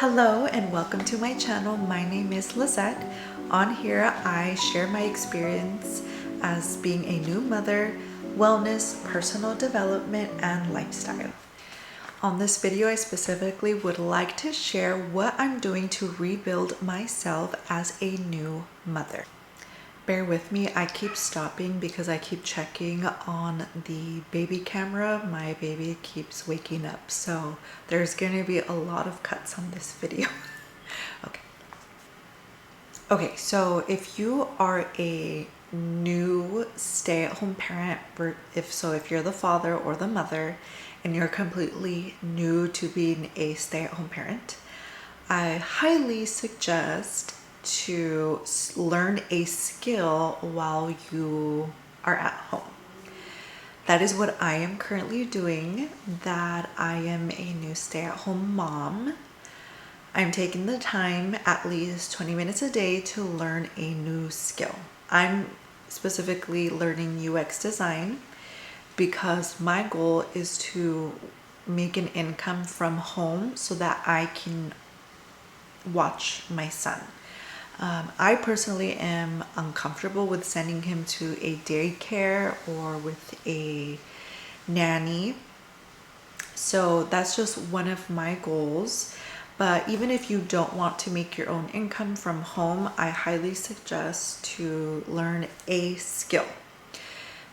Hello and welcome to my channel. My name is Lizette. On here I share my experience as being a new mother, wellness, personal development, and lifestyle. On this video I specifically would like to share what I'm doing to rebuild myself as a new mother. Bear with me, I keep stopping because I keep checking on the baby camera. My baby keeps waking up, so there's going to be a lot of cuts on this video. Okay, so if you are a new stay-at-home parent, if you're the father or the mother and you're completely new to being a stay-at-home parent, I highly suggest to learn a skill while you are at home. That is what I am currently doing, that I am a new stay-at-home mom. I'm taking the time, at least 20 minutes a day, to learn a new skill. I'm specifically learning UX design because my goal is to make an income from home so that I can watch my son. I personally am uncomfortable with sending him to a daycare or with a nanny. So that's just one of my goals. But even if you don't want to make your own income from home, I highly suggest to learn a skill.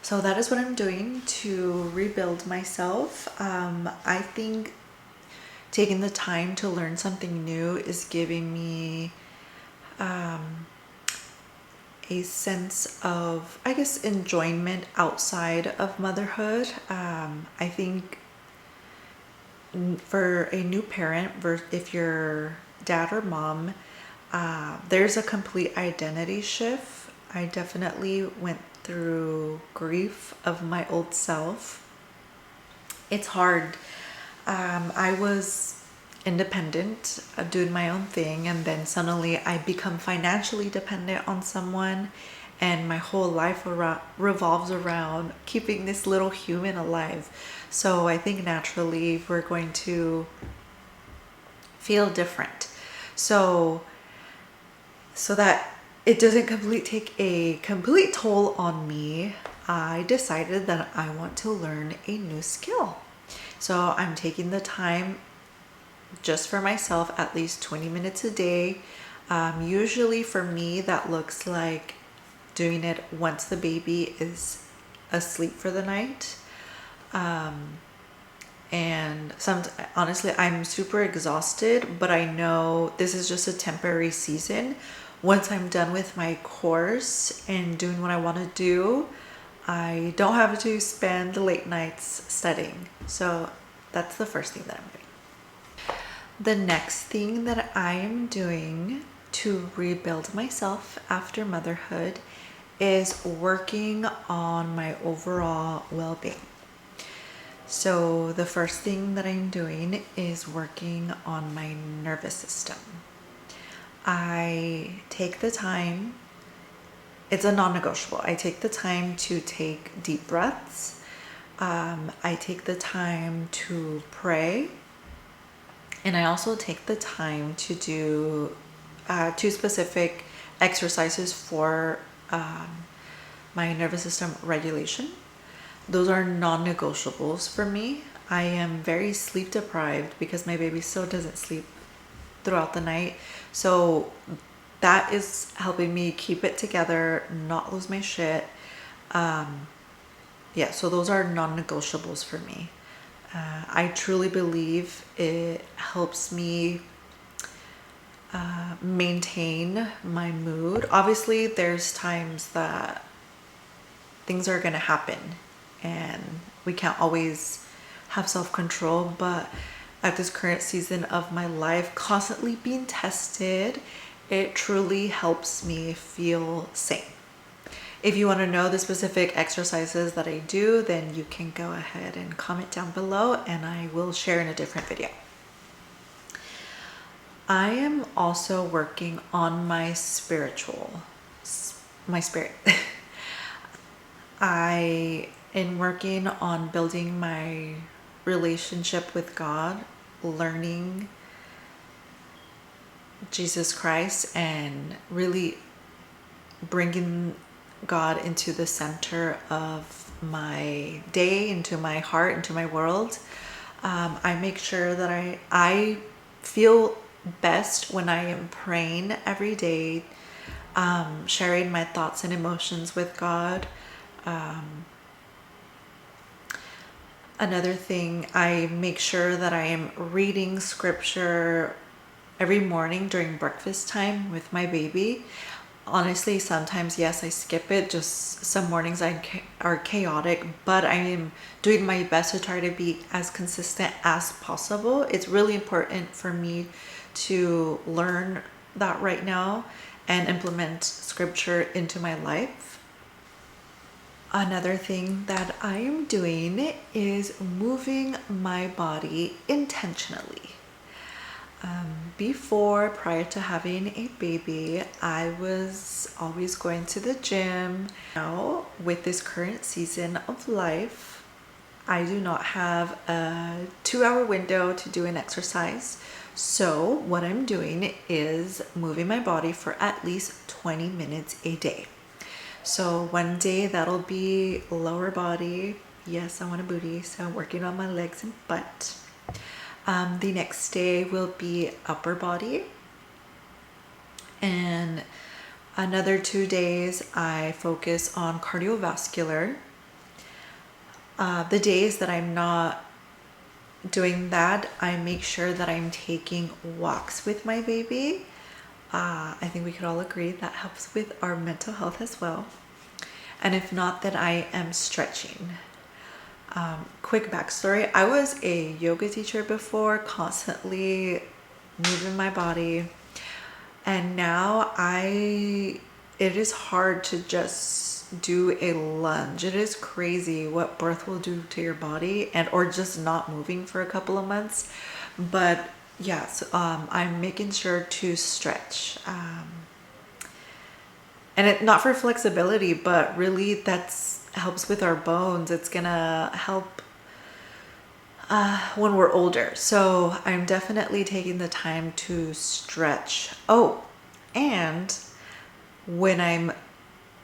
So that is what I'm doing to rebuild myself. I think taking the time to learn something new is giving me a sense of, I guess, enjoyment outside of motherhood. I think for a new parent, if you're dad or mom, there's a complete identity shift. I definitely went through grief of my old self. It's hard. I was independent, doing my own thing, and then suddenly I become financially dependent on someone, and my whole life revolves around keeping this little human alive. So I think naturally we're going to feel different. So that it doesn't take a complete toll on me, I decided that I want to learn a new skill. So I'm taking the time just for myself, at least 20 minutes a day. Usually for me, that looks like doing it once the baby is asleep for the night. And honestly, I'm super exhausted, but I know this is just a temporary season. Once I'm done with my course and doing what I want to do, I don't have to spend late nights studying. So that's the first thing that I'm doing. The next thing that I am doing to rebuild myself after motherhood is working on my overall well-being. So the first thing that I'm doing is working on my nervous system. I take the time, it's a non-negotiable. I take the time to take deep breaths. I take the time to pray. And I also take the time to do 2 specific exercises for my nervous system regulation. Those are non-negotiables for me. I am very sleep deprived because my baby still doesn't sleep throughout the night. So that is helping me keep it together, not lose my shit. Yeah, so those are non-negotiables for me. I truly believe it helps me maintain my mood. Obviously, there's times that things are going to happen and we can't always have self-control, but at this current season of my life, constantly being tested, it truly helps me feel sane. If you want to know the specific exercises that I do, then you can go ahead and comment down below and I will share in a different video. I am also working on my spirit. I am working on building my relationship with God, learning Jesus Christ and really bringing God into the center of my day, into my heart, into my world. I make sure that I feel best when I am praying every day, sharing my thoughts and emotions with God. Another thing, I make sure that I am reading scripture every morning during breakfast time with my baby. Honestly, sometimes, yes, I skip it. Just some mornings are chaotic, but I am doing my best to try to be as consistent as possible. It's really important for me to learn that right now and implement scripture into my life. Another thing that I am doing is moving my body intentionally. Prior to having a baby, I was always going to the gym. Now, with this current season of life, I do not have a 2-hour window to do an exercise. So what I'm doing is moving my body for at least 20 minutes a day. So one day that'll be lower body. Yes, I want a booty, so I'm working on my legs and butt. The next day will be upper body. And another 2 days I focus on cardiovascular. The days that I'm not doing that, I make sure that I'm taking walks with my baby. I think we could all agree that helps with our mental health as well. And if not, then I am stretching. Quick backstory, I was a yoga teacher before, constantly moving my body. And now it is hard to just do a lunge. It is crazy what birth will do to your body or just not moving for a couple of months. But yes, I'm making sure to stretch. And not for flexibility, but really that's helps with our bones. It's gonna help when we're older. So I'm definitely taking the time to stretch. Oh, and when I'm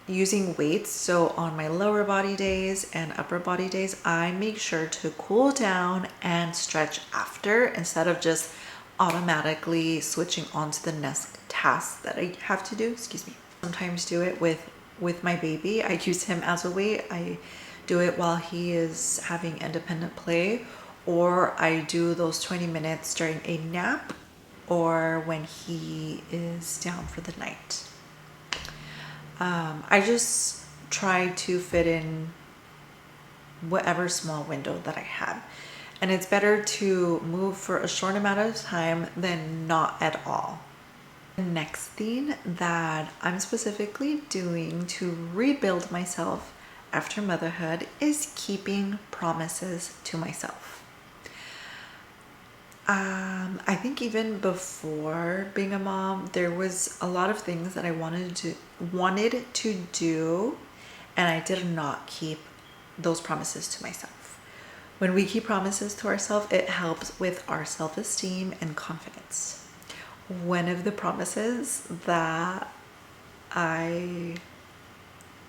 using weights, so on my lower body days and upper body days, I make sure to cool down and stretch after instead of just automatically switching on to the next task that I have to do. Excuse me. Sometimes do it with my baby. I use him as a weight. I do it while he is having independent play, or I do those 20 minutes during a nap or when he is down for the night. I just try to fit in whatever small window that I have. And it's better to move for a short amount of time than not at all. The next thing that I'm specifically doing to rebuild myself after motherhood is keeping promises to myself. I think even before being a mom, there was a lot of things that I wanted to do, and I did not keep those promises to myself. When we keep promises to ourselves, it helps with our self-esteem and confidence. One of the promises that I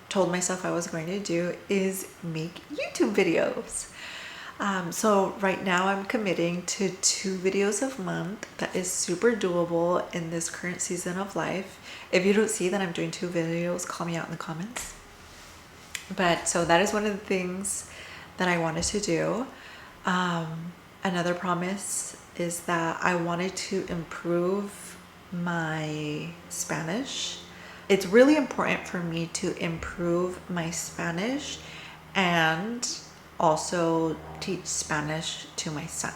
told myself I was going to do is make YouTube videos. So right now I'm committing to 2 videos a month. That is super doable in this current season of life. If you don't see that I'm doing 2 videos, call me out in the comments. But so that is one of the things that I wanted to do. Another promise is that I wanted to improve my Spanish. It's really important for me to improve my Spanish and also teach Spanish to my son.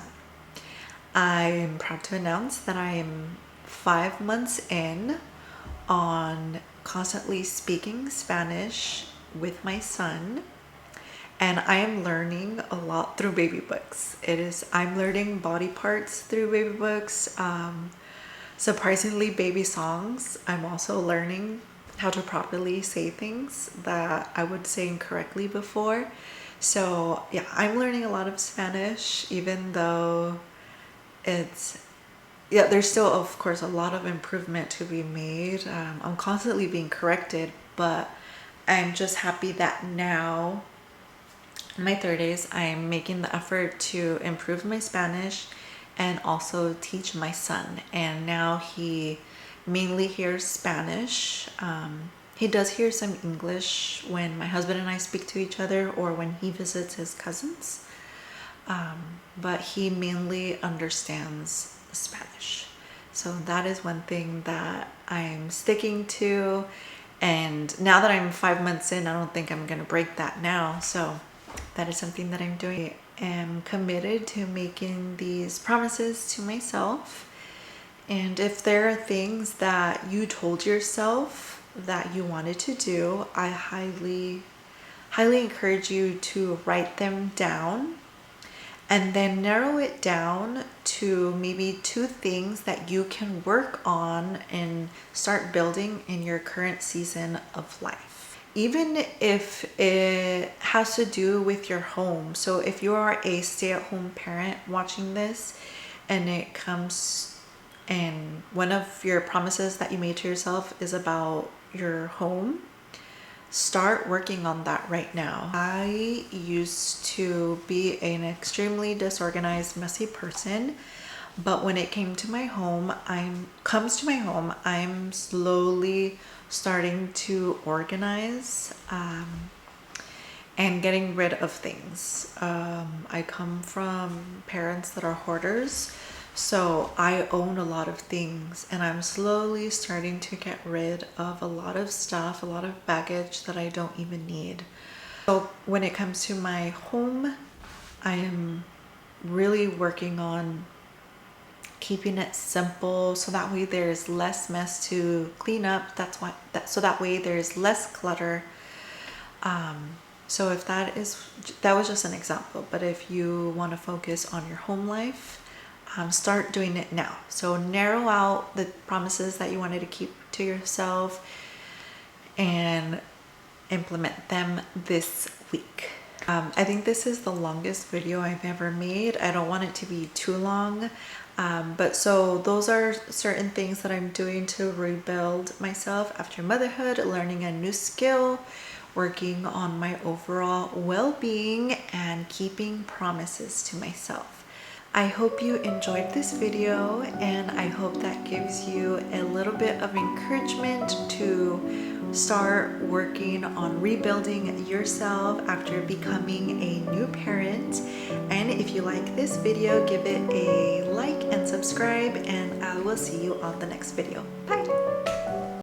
I'm proud to announce that I am 5 months in on constantly speaking Spanish with my son, and I am learning a lot through baby books. I'm learning body parts through baby books, surprisingly baby songs. I'm also learning how to properly say things that I would say incorrectly before. So yeah, I'm learning a lot of Spanish, even though it's yeah, there's still, of course, a lot of improvement to be made. I'm constantly being corrected, but I'm just happy that now, in my 30s, I'm making the effort to improve my Spanish and also teach my son. And now he mainly hears Spanish. He does hear some English when my husband and I speak to each other or when he visits his cousins. But he mainly understands Spanish. So that is one thing that I'm sticking to. And now that I'm 5 months in, I don't think I'm going to break that now. So that is something that I'm doing. I am committed to making these promises to myself. And if there are things that you told yourself that you wanted to do, I highly encourage you to write them down and then narrow it down to maybe 2 things that you can work on and start building in your current season of life. Even if it has to do with your home. So if you are a stay-at-home parent watching this and it comes and one of your promises that you made to yourself is about your home, start working on that right now. I used to be an extremely disorganized, messy person, but when it came to my home, I'm slowly starting to organize and getting rid of things. I come from parents that are hoarders, so I own a lot of things and I'm slowly starting to get rid of a lot of stuff, a lot of baggage that I don't even need. So when it comes to my home, I am really working on keeping it simple so that way there's less mess to clean up. So that way there's less clutter. So if that was just an example, but if you want to focus on your home life, start doing it now. So narrow out the promises that you wanted to keep to yourself and implement them this week. I think this is the longest video I've ever made. I don't want it to be too long. But so those are certain things that I'm doing to rebuild myself after motherhood, learning a new skill, working on my overall well-being, and keeping promises to myself. I hope you enjoyed this video and I hope that gives you a little bit of encouragement to start working on rebuilding yourself after becoming a new parent. And if you like this video, give it a like and subscribe, and I will see you on the next video. Bye!